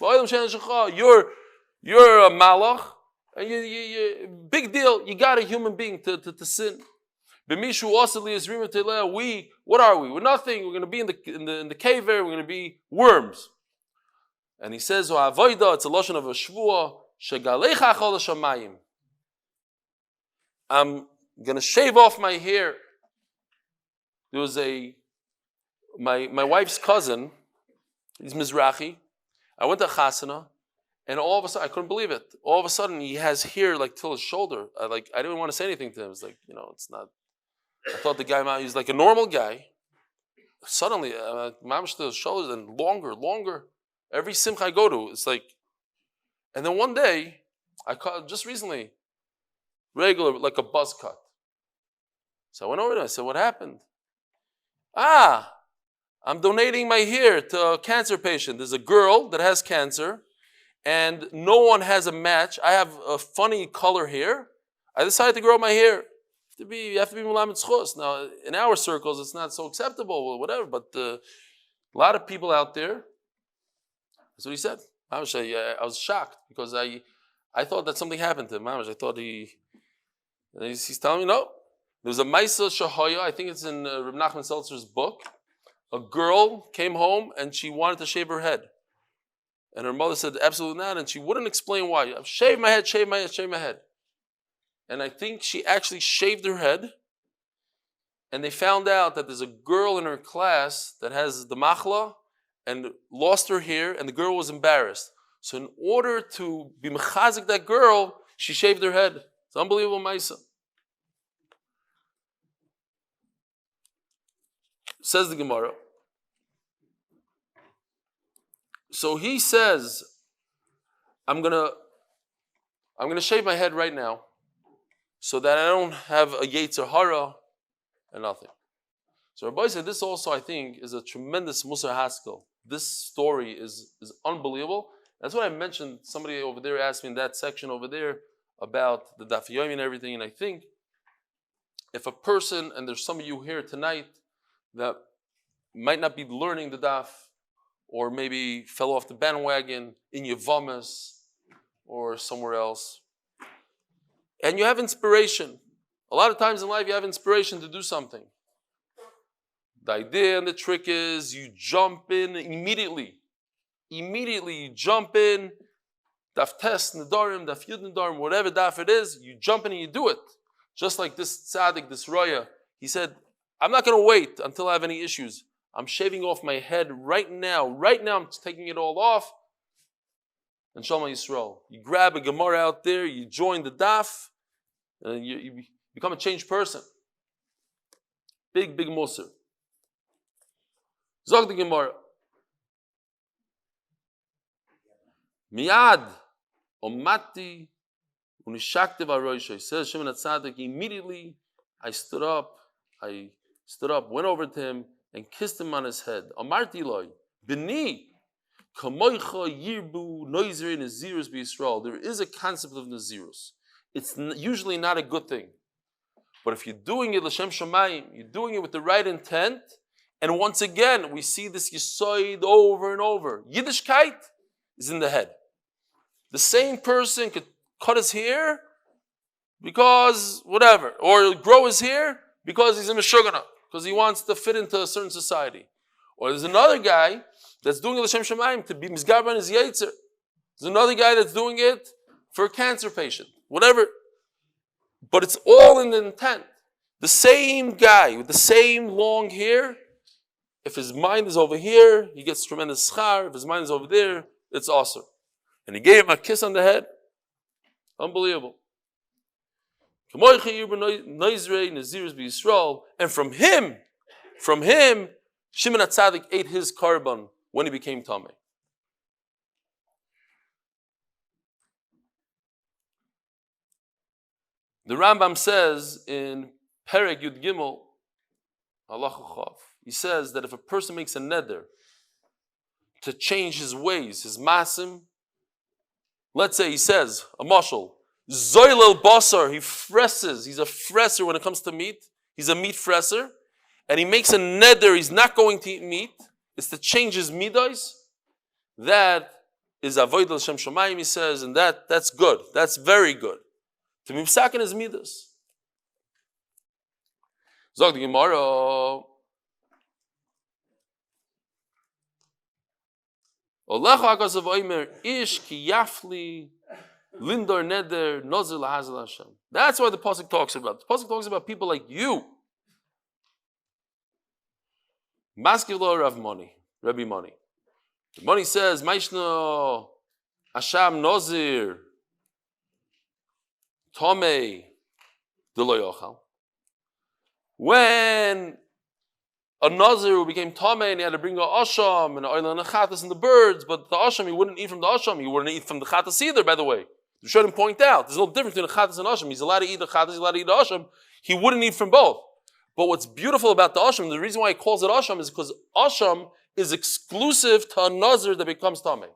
You're a malach, and you big deal. You got a human being to sin. What are we? We're nothing. We're going to be in the cave there. We're going to be worms. And he says, it's a lashon of a shvuah. I'm going to shave off my hair. There was my wife's cousin, he's Mizrahi. I went to Chana, and all of a sudden, I couldn't believe it. All of a sudden, he has hair like till his shoulder. I didn't want to say anything to him. It's like, it's not. I thought the guy, he's like a normal guy. Suddenly, mamish to his shoulders and longer. Every Simcha I go to, it's like. And then one day, I caught just recently, regular like a buzz cut. So I went over to him. I said, "What happened?" I'm donating my hair to a cancer patient. There's a girl that has cancer, and no one has a match. I have a funny color hair. I decided to grow my hair. You have to be melamed zchus. Now, in our circles, it's not so acceptable or whatever, but a lot of people out there, that's what he said. I was shocked because I thought that something happened to him. I thought he's telling me, no. There's a Maisa Shahaya, I think it's in Reb Nachman Seltzer's book. A girl came home and she wanted to shave her head. And her mother said, absolutely not. And she wouldn't explain why. Shave my head, shave my head, shave my head. And I think she actually shaved her head. And they found out that there's a girl in her class that has the machla and lost her hair, and the girl was embarrassed. So in order to be mechazik that girl, she shaved her head. It's unbelievable, Maisa. Says the Gemara. So he says, I'm gonna shave my head right now, so that I don't have a yetzer hara and nothing. So Rabbi said this also, I think, is a tremendous musar haskel. This story is unbelievable. That's what I mentioned. Somebody over there asked me in that section over there about the Daf Yomi and everything. And I think if a person, and there's some of you here tonight that might not be learning the Daf, or maybe fell off the bandwagon in Yavamas or somewhere else, and you have inspiration. A lot of times in life you have inspiration to do something. The idea and the trick is you jump in immediately. Immediately you jump in, daf tes, nedarim, daf yud nedarim, whatever daf it is, you jump in and you do it. Just like this tzaddik, this raya, he said, I'm not going to wait until I have any issues. I'm shaving off my head right now. Right now I'm taking it all off. And Shalom Yisrael. You grab a Gemara out there, you join the daf, and you become a changed person. Big musar. Zog the Gemara. Miyad omati unishakte v'aroishay. Says Shimon HaTzadik, immediately I stood up, went over to him, and kissed him on his head. Amarti loy, b'ni, kamoicha yirbu noizrei nazirus b'Yisrael. There is a concept of nazirus. It's usually not a good thing. But if you're doing it l'shem shamayim, you're doing it with the right intent, and once again, we see this yisoid over and over. Yiddishkeit is in the head. The same person could cut his hair because whatever, or grow his hair because he's a meshugana, because he wants to fit into a certain society. Or there's another guy that's doing it l'shem shamayim to be mizgarban his yetzer. There's another guy that's doing it for a cancer patient, whatever. But it's all in the intent. The same guy with the same long hair, if his mind is over here, he gets tremendous schar. If his mind is over there, it's awesome. And he gave him a kiss on the head. Unbelievable. And from him, Shimon HaTzadik ate his korban when he became tamei. The Rambam says in Perek Yud Gimel, Halacha Chav, he says that if a person makes a neder to change his ways, his masim, let's say he says, a mashal, Zoil el basar, he fresses, he's a fresser when it comes to meat, he's a meat fresser, and he makes a neder, he's not going to eat meat, it's to change his midos, that is avoid l'shem shamayim, he says, and that's good, that's very good. To be psakin his midos. Zog the Gemara, Olech hakasav oimer ish ki yafli Lindor neder nozir lahazal Hashem. That's why the pasuk talks about. The pasuk talks about people like you. Maskiv lo Rav Moni, Rabbi Moni. Moni says, Maishno Hashem nozir tomei delo yochal. When a Nazir who became Tameh and he had to bring a Asham and oil and a Chatas and the birds, but the Asham, he wouldn't eat from the Asham, he wouldn't eat from the Chatas either, by the way. You shouldn't point out, there's no difference between a Chatas and Asham. He's allowed to eat the Chatas, he's allowed to eat the Asham. He wouldn't eat from both. But what's beautiful about the Asham, the reason why he calls it Asham is because Asham is exclusive to a Nazir that becomes Tameh.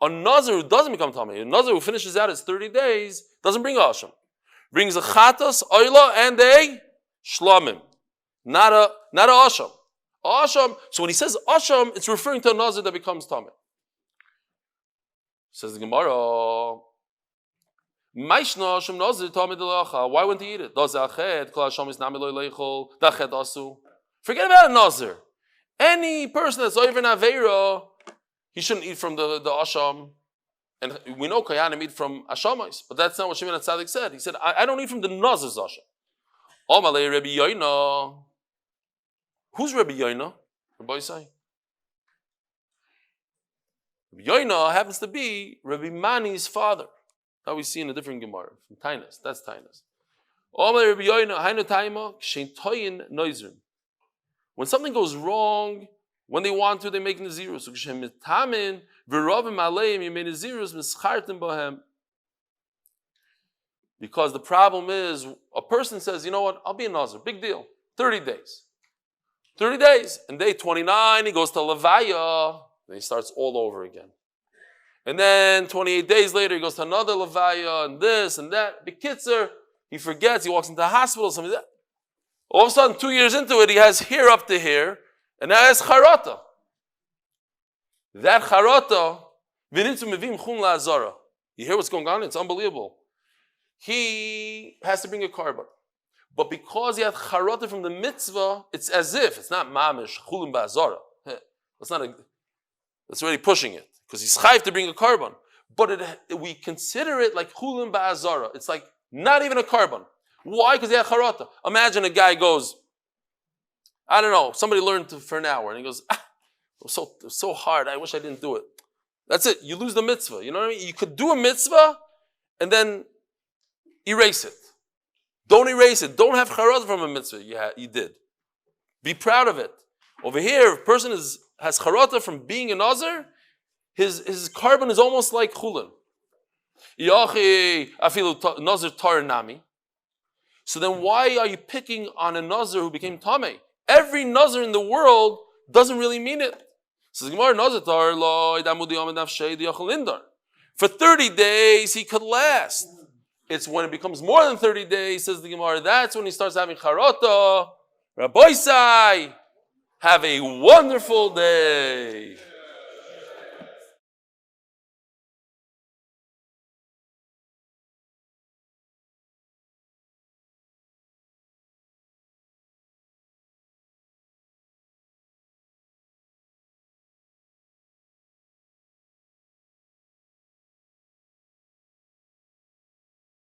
A Nazir who doesn't become Tameh, a Nazir who finishes out his 30 days, doesn't bring a Asham. Brings a Chatas, oila, and a Shlamim. Not a asham. Asham. So when he says asham, it's referring to a nazir that becomes tameh. Says the Gemara. Maishna asham nazir tameh delacha. Why wouldn't he eat it? Forget about a nazir. Any person that's over an aveira, he shouldn't eat from the asham. And we know Kayanim eat from ashamais, but that's not what Shimon HaTzadik said. He said, I don't eat from the nazir's asham. Omalei Rebbe Yoina. Who's Rebbe Yoina? Rebbe Isai. Rebbe Yoina happens to be Rebbe Mani's father. That we see in a different Gemara from Tainas. That's Tainas. Omalei Rebbe Yoina. Hainu Taima Kshein Toyin Noizrim. When something goes wrong, when they want to, they make nazirus. Kshein Mitamin V'Rovim Aleim Yemei Nazirus Mischartim Bohem. Because the problem is, a person says, you know what, I'll be a Nazir, big deal, 30 days. 30 days, and day 29, he goes to Levaya, then he starts all over again. And then 28 days later, he goes to another Levaya, and this and that. Bekitzer, he forgets, he walks into the hospital, something like that. All of a sudden, 2 years into it, he has hair up to here, and now he has charata. That charata, you hear what's going on? It's unbelievable. He has to bring a carbon. But because he had charata from the mitzvah, it's as if, it's not mamish, chulim ba'azara. That's already pushing it. Because he's chayv to bring a carbon. But we consider it like chulim ba'azara. It's like not even a carbon. Why? Because he had charata. Imagine a guy goes, I don't know, somebody learned for an hour, and he goes, it was so hard, I wish I didn't do it. That's it, you lose the mitzvah. You know what I mean? You could do a mitzvah, and then erase it. Don't erase it. Don't have charata from a mitzvah you did. Be proud of it. Over here, if a person has charata from being a nazir, his carbon is almost like chulin. Nazir tar nami. So then why are you picking on a nazir who became tameh? Every nazir in the world doesn't really mean it. Says Gemara, nazir tar lo for 30 days he could last. It's when it becomes more than 30 days, says the Gemara, that's when he starts having charata. Rabbi Isai, have a wonderful day.